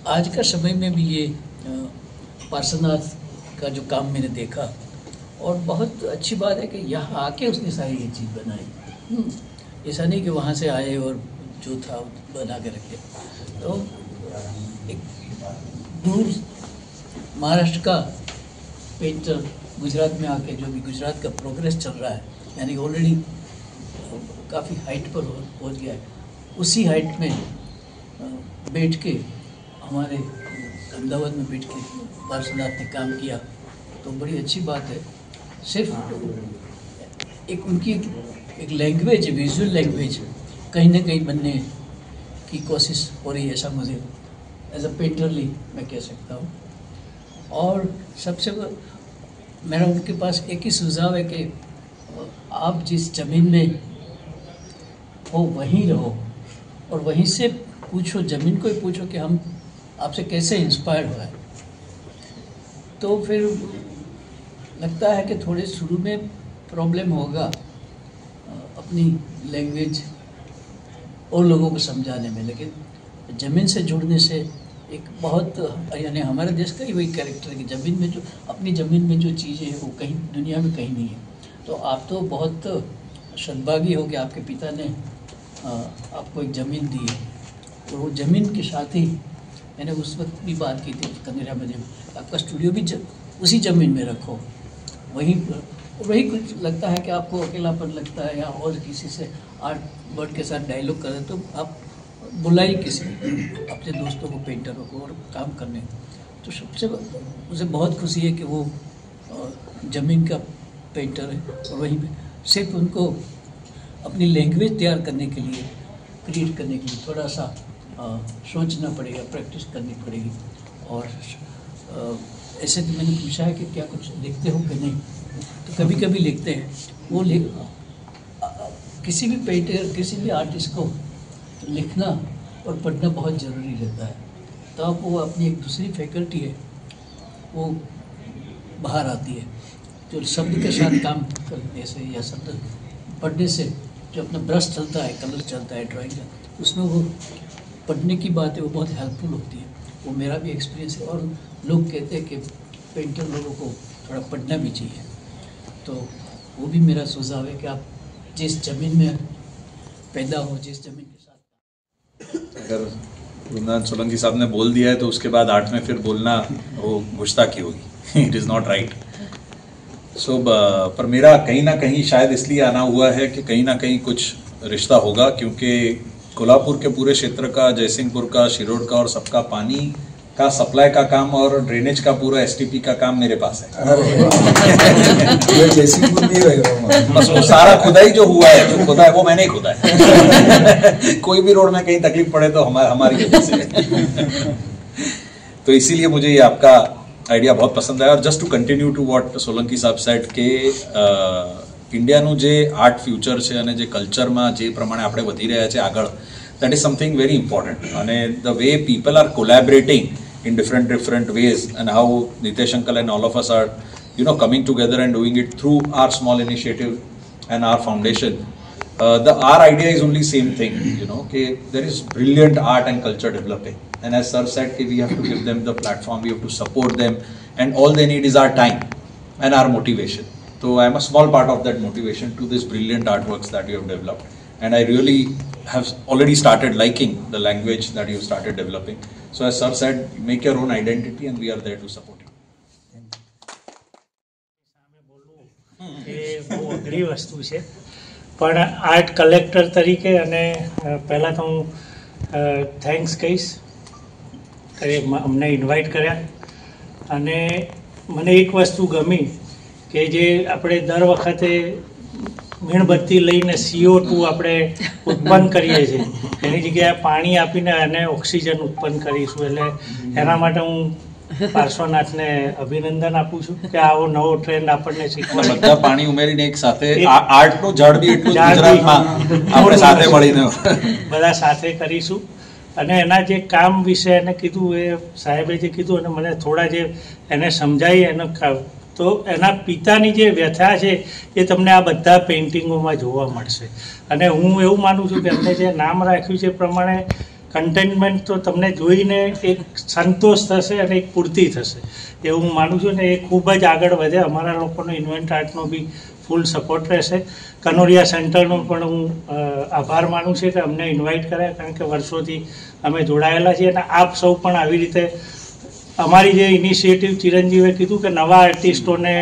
आज का समय में भी ये पार्श्वनाथ का जो काम मैंने देखा, और बहुत अच्छी बात है कि यहाँ आके उसने सारी ये चीज़ बनाई। ऐसा नहीं कि वहाँ से आए और जो था बना के रखे। तो एक दूर महाराष्ट्र का पेंटर गुजरात में आके, जो भी गुजरात का प्रोग्रेस चल रहा है, यानी ऑलरेडी काफ़ी हाइट पर पहुँच गया है, उसी हाइट में बैठ के हमारे अहमदाबाद में बैठ के पार्श्वनाथ ने काम किया, तो बड़ी अच्छी बात है। सिर्फ एक उनकी एक लैंग्वेज, विजुअल लैंग्वेज कहीं ना कहीं बनने की कोशिश हो रही है, ऐसा मुझे एज अ पेंटरली मैं कह सकता हूँ। और सबसे मेरा उनके पास एक ही सुझाव है कि आप जिस ज़मीन में हो वहीं रहो, और वहीं से पूछो, ज़मीन को ही पूछो कि हम आपसे कैसे इंस्पायर हुआ है। तो फिर लगता है कि थोड़े शुरू में प्रॉब्लम होगा अपनी लैंग्वेज और लोगों को समझाने में, लेकिन ज़मीन से जुड़ने से एक बहुत, यानी हमारे देश का ही वही कैरेक्टर है कि ज़मीन में जो, अपनी ज़मीन में जो चीज़ें हैं वो कहीं दुनिया में कहीं नहीं है। तो आप तो बहुत सद्भागी हो कि आपके पिता ने आपको एक ज़मीन दी है, और वो ज़मीन के साथ ही मैंने उस वक्त भी बात की थी कनेरा में, आपका स्टूडियो भी उसी ज़मीन में रखो, वही कुछ लगता है कि आपको अकेलापन लगता है, या और किसी से आर्ट वर्ड के साथ डायलॉग करें तो आप बुलाइए किसी अपने दोस्तों को, पेंटरों को, और काम करने। तो सबसे मुझे बहुत खुशी है कि वो ज़मीन का पेंटर है, और वहीं पे सिर्फ उनको अपनी लैंग्वेज तैयार करने के लिए, क्रिएट करने के लिए थोड़ा सा सोचना पड़ेगा, प्रैक्टिस करनी पड़ेगी। और ऐसे तो मैंने पूछा है कि क्या कुछ लिखते हो कि नहीं, तो कभी कभी लिखते हैं। वो किसी भी पेंटर, किसी भी आर्टिस्ट को लिखना और पढ़ना बहुत ज़रूरी रहता है, तब वो अपनी एक दूसरी फैकल्टी है वो बाहर आती है, जो शब्द के साथ काम करने से या शब्द पढ़ने से जो अपना ब्रश चलता है, कलर चलता है ड्राइंग का, उसमें वो पढ़ने की बात है वो बहुत हेल्पफुल होती है। वो मेरा भी एक्सपीरियंस है, और लोग कहते हैं कि पेंटर लोगों को थोड़ा पढ़ना भी चाहिए। तो वो भी मेरा सुझाव है कि आप जिस ज़मीन में पैदा हो, जिस ज़मीन के साथ। अगर वृंदावन सोलंकी साहब ने बोल दिया है तो उसके बाद आर्ट में फिर बोलना वो गुस्ताखी होगी। It is not right. So पर मेरा कहीं ना कहीं शायद इसलिए आना हुआ है कि कहीं ना कहीं कुछ रिश्ता होगा, क्योंकि कोल्हापुर के पूरे क्षेत्र का, जयसिंहपुर का, शिरोड का और सबका पानी का सप्लाई का काम और ड्रेनेज का पूरा एसटीपी का काम मेरे पास है। जयसिंहपुर नहीं रहेगा, बस वो सारा खुदाई जो हुआ है, जो खुदा है वो मैंने ही खुदा है। कोई भी रोड में कहीं तकलीफ पड़े तो हमारी वजह से। तो इसीलिए मुझे ये आपका आइडिया बहुत पसंद आया। और just to continue to what Solanki sahab said કે ઇન્ડિયાનું જે આર્ટ ફ્યુચર છે અને જે કલ્ચરમાં જે પ્રમાણે આપણે વધી રહ્યા છે આગળ, that is something very important. અને the way people are collaborating in different ways, and how Nitesh Uncle and all of us are, coming together and doing it through our small initiative and our foundation. Our idea is only same thing, कि there is brilliant art and culture developing, and as sir said, we have to give them the platform, we have to support them, and all they need is our time and our motivation. So I am a small part of that motivation to this brilliant artworks that you have developed, and I really have already started liking the language that you have started developing. So as sir said, make your own identity and we are there to support you. એ બહુ અઘરી વસ્તુ છે, પણ art collector તરીકે અને પહેલાં તો હું થેન્ક્સ કહીશ કે અમને ઇન્વાઇટ કર્યા. અને મને એક વસ્તુ ગમી કે જે આપણે દર વખતે મીણબત્તી લઈને CO2 આપણે ઉત્પન્ન કરીએ છીએ, એની જગ્યાએ પાણી આપીને અને ઓક્સિજન ઉત્પન્ન કરીશું. એટલે એના માટે હું પાર્શ્વનાથને અભિનંદન આપું છું કે આવો નવો ટ્રેન્ડ આપણને શીખવા. બધા પાણી ઉમેરીને એક સાથે આર્ટનું ઝાડ બી એટલું ગુજરાતમાં આપણે સાથે મળીને બધા સાથે કરીશું. અને એના જે કામ વિશે એને કીધું, એ સાહેબે જે કીધું અને મને થોડા જે એને સમજાવી, એને તો એના પિતાની જે વ્યથા છે એ તમને આ બધા પેઇન્ટિંગોમાં જોવા મળશે. અને હું એવું માનું છું કે એમને જે નામ રાખ્યું છે એ પ્રમાણે કન્ટેન્ટમેન્ટ તો તમને જોઈને એક સંતોષ થશે અને એક પૂર્તિ થશે એવું હું માનું છું ને. એ ખૂબ જ આગળ વધે. અમારા લોકોનો ઇન્વેન્ટ આર્ટનો બી ફૂલ સપોર્ટ રહેશે. કનોરિયા સેન્ટરનો પણ હું આભાર માનું છું કે અમને ઇન્વાઇટ કર્યા, કારણ કે વર્ષોથી અમે જોડાયેલા છીએ અને આપ સૌ પણ આવી રીતે અમારી જે ઇનિશિયેટિવ ચિરંજીવે કીધું કે નવા આર્ટિસ્ટોને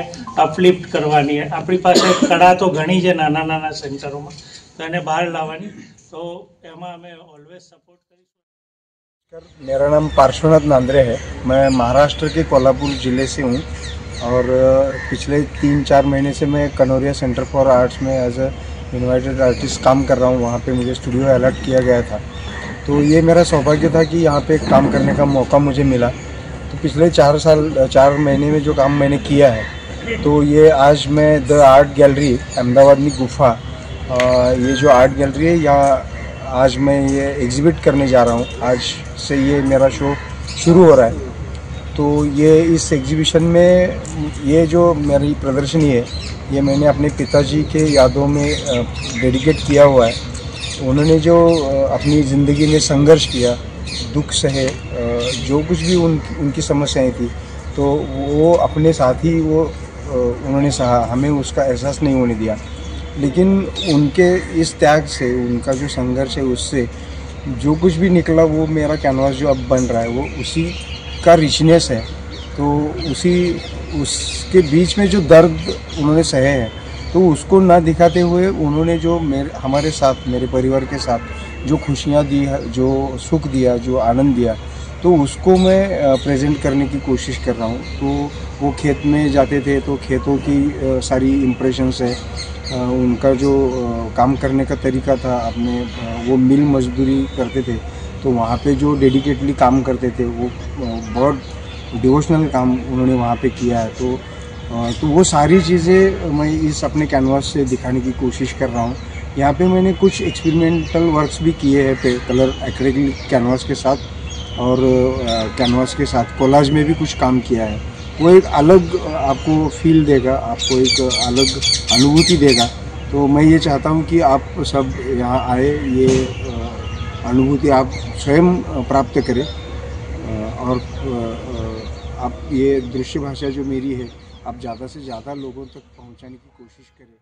અપલિફ્ટ કરવાની, આપણી પાસે કળા તો ઘણી છે નાના નાના સેન્ટરોમાં, તો એને બહાર લાવવાની, તો એમાં અમે ઓલવેઝ સપોર્ટ કરીશું. मेरा नाम पार्श्वनाथ नांद्रे है. मैं महाराष्ट्र के कोल्हापुर ज़िले से हूँ और पिछले 3-4 महीने से मैं कनोरिया सेंटर फॉर आर्ट्स में एज अ इनवाइटेड आर्टिस्ट काम कर रहा हूँ. वहाँ पे मुझे स्टूडियो अलॉट किया गया था, तो ये मेरा सौभाग्य था कि यहाँ पे काम करने का मौका मुझे मिला. तो पिछले 4 महीने में जो काम मैंने किया है, तो ये आज मैं द आर्ट गैलरी अहमदाबाद में गुफा, ये जो आर्ट गैलरी है यहाँ आज मैं ये एग्ज़िबिट करने जा रहा हूँ. आज से ये मेरा शो शुरू हो रहा है. तो ये इस एग्ज़िबिशन में ये जो मेरी प्रदर्शनी है, ये मैंने अपने पिताजी के यादों में डेडिकेट किया हुआ है. उन्होंने जो अपनी ज़िंदगी में संघर्ष किया, दुख सहे, जो कुछ भी उनकी समस्याएं थी, तो वो अपने साथ ही वो उन्होंने सहा. हमें उसका एहसास नहीं होने दिया. लेकिन उनके इस त्याग से, उनका जो संघर्ष है, उससे जो कुछ भी निकला, वो मेरा कैनवास जो अब बन रहा है, वो उसी का रिचनेस है. तो उसके बीच में जो दर्द उन्होंने सहे हैं, तो उसको ना दिखाते हुए उन्होंने जो हमारे साथ, मेरे परिवार के साथ जो खुशियाँ दी, जो सुख दिया, जो आनंद दिया, तो उसको मैं प्रेजेंट करने की कोशिश कर रहा हूँ. तो वो खेत में जाते थे, तो खेतों की सारी इम्प्रेशंस है, उनका जो काम करने का तरीका था, अपने वो मिल मजदूरी करते थे, तो वहाँ पे जो डेडिकेटली काम करते थे, वो बहुत डिवोशनल काम उन्होंने वहाँ पे किया है. तो वो सारी चीज़ें मैं इस अपने कैनवास से दिखाने की कोशिश कर रहा हूँ. यहाँ पे मैंने कुछ एक्सपेरिमेंटल वर्क्स भी किए हैं पे कलर एक्रेलिक कैनवास के साथ, और कैनवास के साथ कोलाज में भी कुछ काम किया है. वो एक अलग आपको फील देगा, आपको एक अलग अनुभूति देगा. तो मैं ये चाहता हूँ कि आप सब यहाँ आए, ये अनुभूति आप स्वयं प्राप्त करें, और आप ये दृश्य भाषा जो मेरी है, आप ज़्यादा से ज़्यादा लोगों तक पहुँचाने की कोशिश करें.